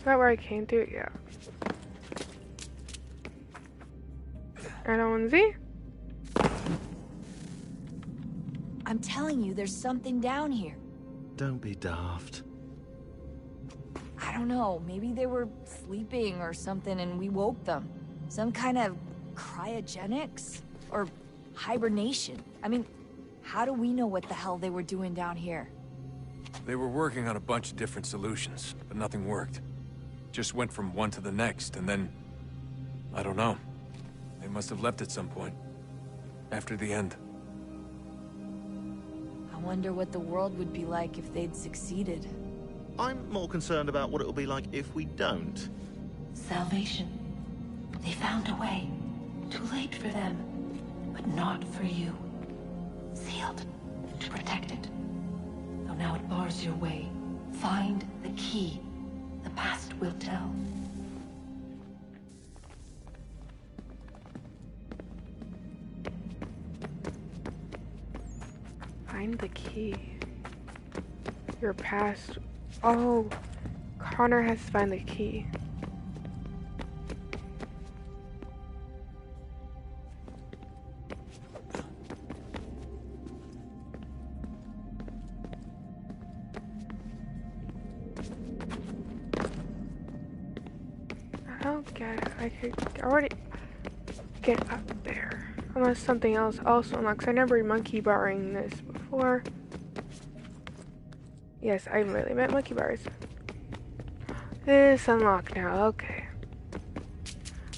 Not where I came to, yeah. R1Z? I'm telling you, there's something down here. Don't be daft. I don't know, maybe they were sleeping or something and we woke them. Some kind of cryogenics? Or hibernation. I mean, how do we know what the hell they were doing down here? They were working on a bunch of different solutions, but nothing worked. Just went from one to the next, and then... I don't know. They must have left at some point. After the end. I wonder what the world would be like if they'd succeeded. I'm more concerned about what it'll be like if we don't. Salvation. They found a way. Too late for them, but not for you. Sealed to protect it. Though now it bars your way. Find the key. The past will tell. Find the key. Your past. Oh, Connor has to find the key. I don't get it. I could already get up there. Unless something else also unlocks. I never monkey barring this before. Yes, I really meant monkey bars. This unlocked now, okay.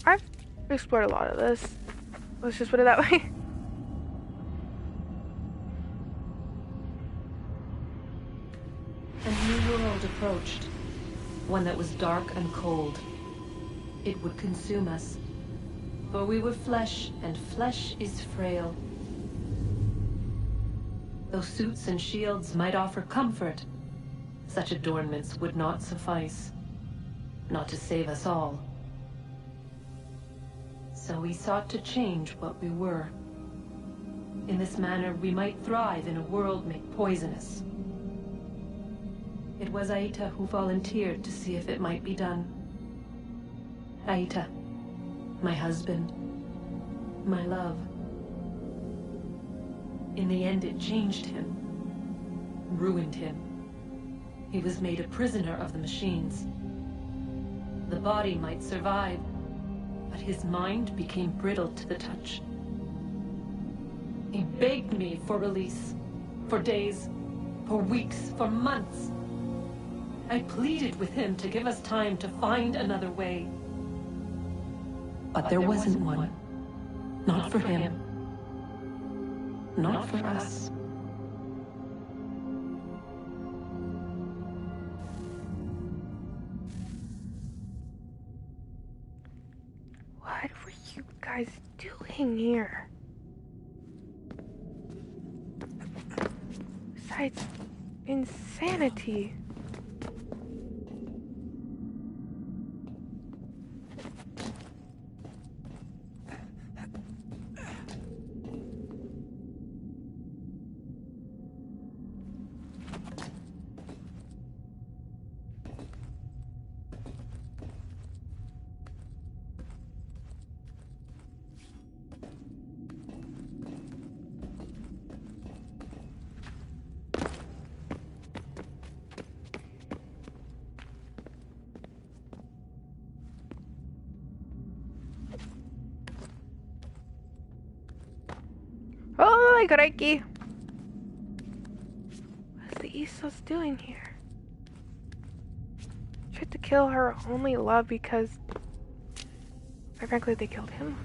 I've explored a lot of this. Let's just put it that way. A new world approached. One that was dark and cold. It would consume us. For we were flesh, and flesh is frail. Though suits and shields might offer comfort, such adornments would not suffice. Not to save us all. So we sought to change what we were. In this manner, we might thrive in a world made poisonous. It was Aita who volunteered to see if it might be done. Aita, my husband, my love. In the end, it changed him, ruined him. He was made a prisoner of the machines. The body might survive, but his mind became brittle to the touch. He begged me for release, for days, for weeks, for months. I pleaded with him to give us time to find another way. But there wasn't one. Not for him. Not for us. What were you guys doing here? Besides insanity. Oh my god, Reiki! What's the Isos doing here? Tried to kill her only love because, quite frankly, they killed him.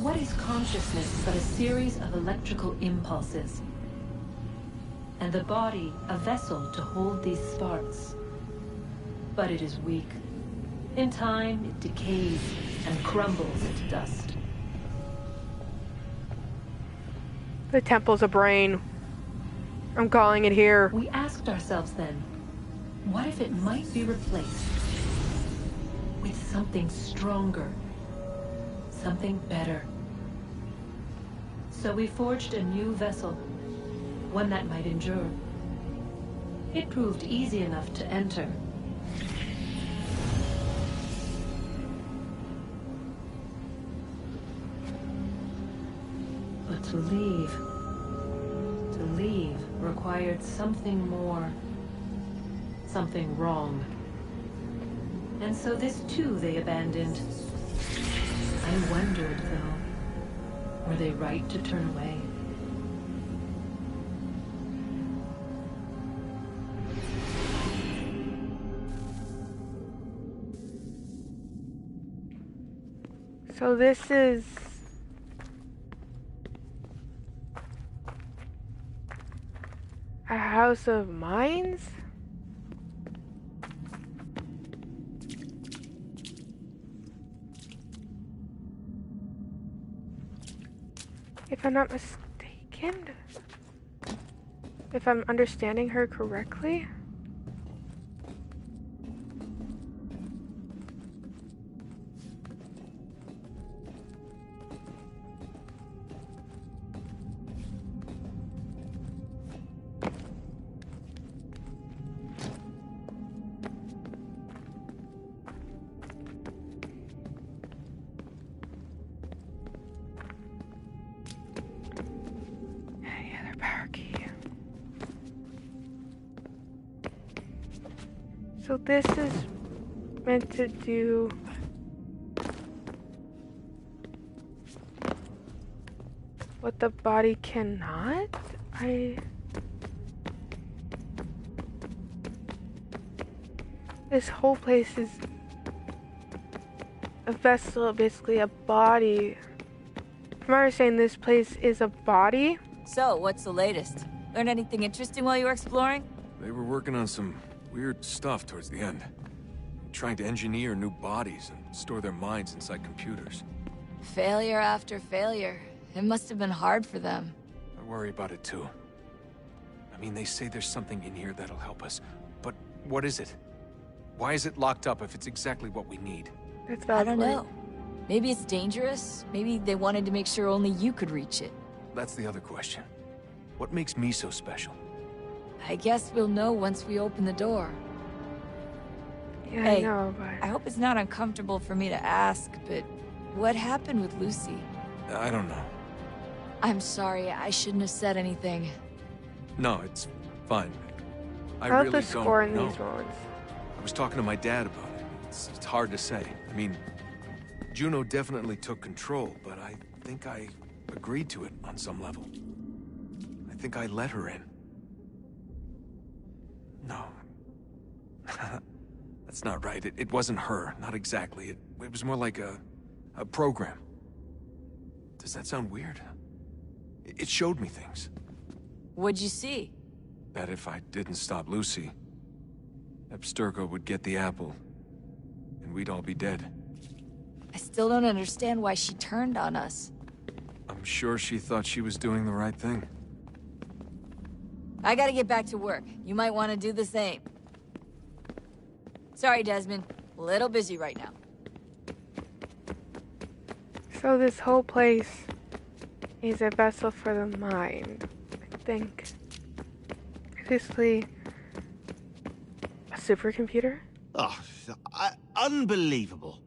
What is consciousness but a series of electrical impulses? And the body a vessel to hold these sparks. But it is weak. In time, it decays and crumbles into dust. The temple's a brain. I'm calling it here. We asked ourselves then, what if it might be replaced with something stronger, something better? So we forged a new vessel, one that might endure. It proved easy enough to enter. But to leave required something more, something wrong. And so this too they abandoned. I wondered, though, were they right to turn away? So this is... a house of mines? If I'm not mistaken, if I'm understanding her correctly. So this is meant to do what the body cannot? This whole place is a vessel, basically a body. From my understanding, this place is a body. So, what's the latest? Learn anything interesting while you were exploring? They were working on some weird stuff towards the end. Trying to engineer new bodies and store their minds inside computers. Failure after failure. It must have been hard for them. I worry about it too. I mean, they say there's something in here that'll help us. But what is it? Why is it locked up if it's exactly what we need? I don't know. Maybe it's dangerous. Maybe they wanted to make sure only you could reach it. That's the other question. What makes me so special? I guess we'll know once we open the door. Yeah, hey, I know, but... I hope it's not uncomfortable for me to ask, but what happened with Lucy? I don't know. I'm sorry, I shouldn't have said anything. No, it's fine. I How's really the score in don't know. these moments? I was talking to my dad about it. It's hard to say. I mean, Juno definitely took control, but I think I agreed to it on some level. I think I let her in. No. That's not right. It wasn't her. Not exactly. It was more like a program. Does that sound weird? It showed me things. What'd you see? That if I didn't stop Lucy, Abstergo would get the apple, and we'd all be dead. I still don't understand why she turned on us. I'm sure she thought she was doing the right thing. I gotta get back to work. You might want to do the same. Sorry, Desmond. A little busy right now. So this whole place is a vessel for the mind, I think. Basically, a supercomputer? Oh, unbelievable.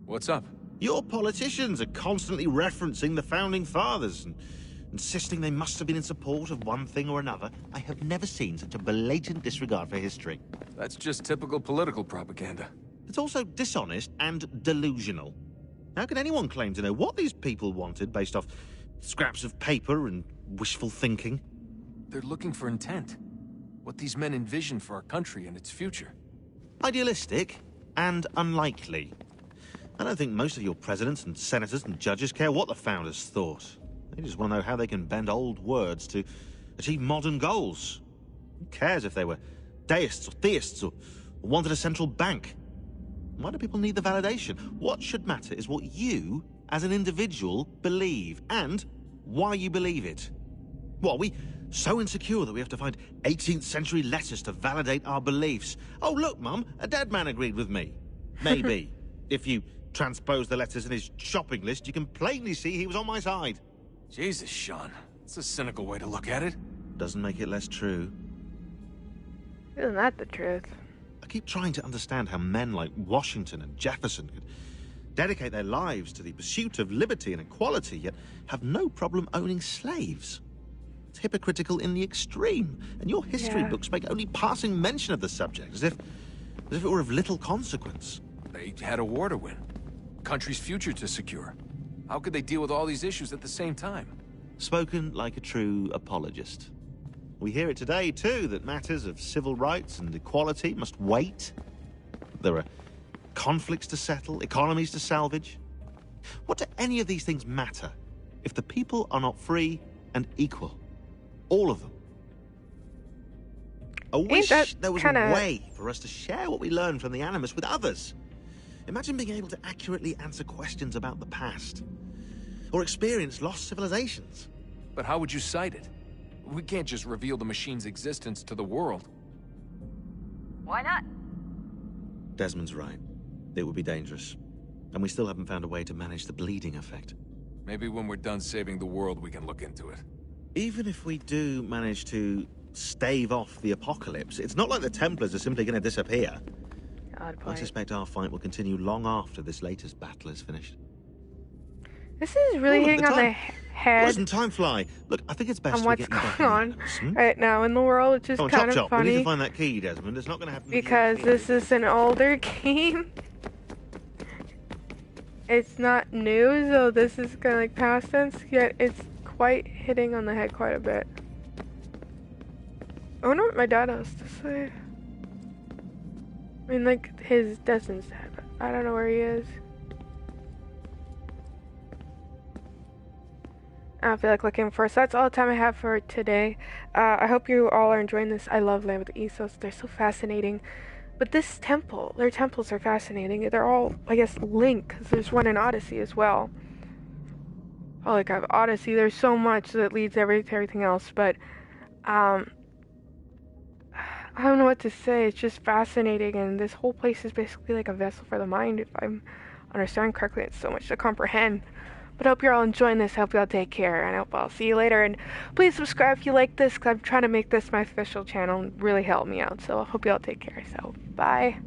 What's up? Your politicians are constantly referencing the Founding Fathers and insisting they must have been in support of one thing or another. I have never seen such a blatant disregard for history. That's just typical political propaganda. It's also dishonest and delusional. How can anyone claim to know what these people wanted based off scraps of paper and wishful thinking? They're looking for intent. What these men envision for our country and its future. Idealistic and unlikely. I don't think most of your presidents and senators and judges care what the founders thought. They just want to know how they can bend old words to achieve modern goals. Who cares if they were deists or theists or wanted a central bank? Why do people need the validation? What should matter is what you, as an individual, believe, and why you believe it. What, are we so insecure that we have to find 18th century letters to validate our beliefs? Oh, look, Mum, a dead man agreed with me. Maybe. If you transpose the letters in his shopping list, you can plainly see he was on my side. Jesus, Sean. It's a cynical way to look at it. Doesn't make it less true. Isn't that the truth? I keep trying to understand how men like Washington and Jefferson could dedicate their lives to the pursuit of liberty and equality, yet have no problem owning slaves. It's hypocritical in the extreme, and your history books make only passing mention of the subject, as if it were of little consequence. They had a war to win. Country's future to secure. How could they deal with all these issues at the same time? Spoken like a true apologist. We hear it today, too, that matters of civil rights and equality must wait. There are conflicts to settle, economies to salvage. What do any of these things matter if the people are not free and equal? All of them. I wish there was a way for us to share what we learn from the Animus with others. Imagine being able to accurately answer questions about the past, or experience lost civilizations. But how would you cite it? We can't just reveal the machine's existence to the world. Why not? Desmond's right. It would be dangerous. And we still haven't found a way to manage the bleeding effect. Maybe when we're done saving the world, we can look into it. Even if we do manage to stave off the apocalypse, it's not like the Templars are simply going to disappear. I suspect our fight will continue long after this latest battle is finished. This is really hitting on the head. Doesn't time fly? Look, I think it's best on what's going on right now in the world, which is kind of funny. We need to find that key, Desmond. It's not going to happen because this is an older game. It's not new, so this is kind of like past tense. Yet it's quite hitting on the head quite a bit. I wonder what my dad has to say. I mean, like his Desmond's dad, but I don't know where he is. I don't feel like looking for, so that's all the time I have for today. I hope you all are enjoying this. I love Land of the Essos. They're so fascinating. But this temple, their temples are fascinating. They're all, I guess, linked, because there's one in Odyssey as well. Oh, like I have Odyssey. There's so much that leads to everything else, but I don't know what to say. It's just fascinating, and this whole place is basically like a vessel for the mind, if I'm understanding correctly. It's so much to comprehend. But I hope you're all enjoying this. I hope you all take care, and I hope I'll see you later. And please subscribe if you like this, because I'm trying to make this my official channel and really help me out. So I hope you all take care. So, bye.